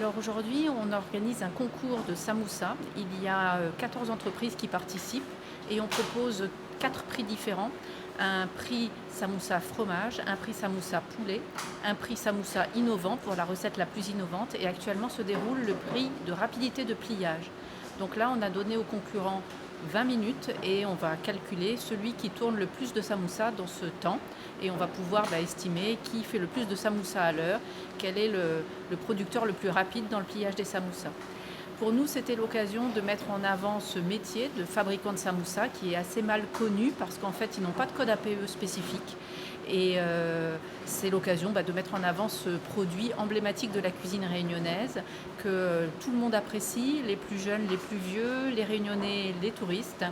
Alors aujourd'hui, on organise un concours de samoussa. Il y a 14 entreprises qui participent et on propose 4 prix différents. Un prix samoussa fromage, un prix samoussa poulet, un prix samoussa innovant pour la recette la plus innovante et actuellement se déroule le prix de rapidité de pliage. Donc là, on a donné aux concurrents 20 minutes et on va calculer celui qui tourne le plus de samoussa dans ce temps et on va pouvoir estimer qui fait le plus de samoussa à l'heure, quel est le producteur le plus rapide dans le pliage des samoussas. Pour nous, c'était l'occasion de mettre en avant ce métier de fabricant de samoussa qui est assez mal connu parce qu'en fait, ils n'ont pas de code APE spécifique. Et c'est l'occasion de mettre en avant ce produit emblématique de la cuisine réunionnaise que tout le monde apprécie, les plus jeunes, les plus vieux, les réunionnais, les touristes.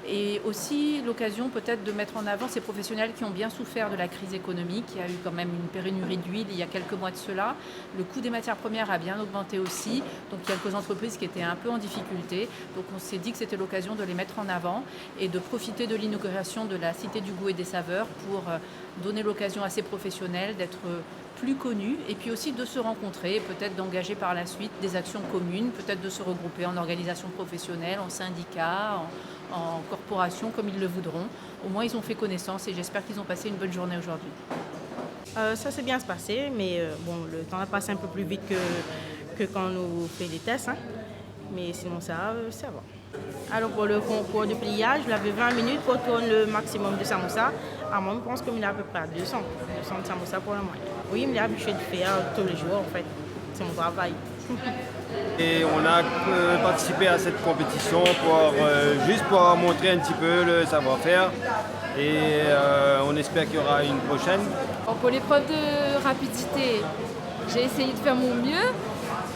Et aussi l'occasion peut-être de mettre en avant ces professionnels qui ont bien souffert de la crise économique. Il y a eu quand même une pénurie d'huile il y a quelques mois de cela. Le coût des matières premières a bien augmenté aussi. Donc il y a quelques entreprises qui étaient un peu en difficulté. Donc on s'est dit que c'était l'occasion de les mettre en avant et de profiter de l'inauguration de la Cité du goût et des saveurs pour donner l'occasion à ces professionnels d'être plus connus et puis aussi de se rencontrer, peut-être d'engager par la suite des actions communes, peut-être de se regrouper en organisation professionnelle, en syndicat, en corporation comme ils le voudront. Au moins ils ont fait connaissance et j'espère qu'ils ont passé une bonne journée aujourd'hui. Ça s'est bien passé, mais le temps a passé un peu plus vite que quand on nous fait des tests. Mais sinon ça va. Alors pour le concours de pliage, il avait 20 minutes pour tourner le maximum de samoussa. Moi, je pense qu'il a à peu près 200 de samoussa pour le moment. Oui, il est habitué de faire tous les jours en fait. C'est mon travail. Et on a participé à cette compétition juste pour montrer un petit peu le savoir-faire et on espère qu'il y aura une prochaine. Pour l'épreuve de rapidité, j'ai essayé de faire mon mieux.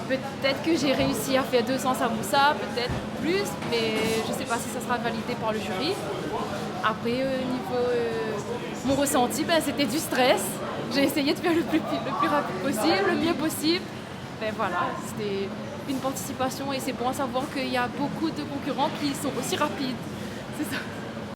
Peut-être que j'ai réussi à faire 200 samoussas, peut-être plus, mais je ne sais pas si ça sera validé par le jury. Après, niveau mon ressenti, c'était du stress. J'ai essayé de faire le plus rapide possible, le mieux possible. Voilà, c'était une participation et c'est bon à savoir qu'il y a beaucoup de concurrents qui sont aussi rapides. C'est ça.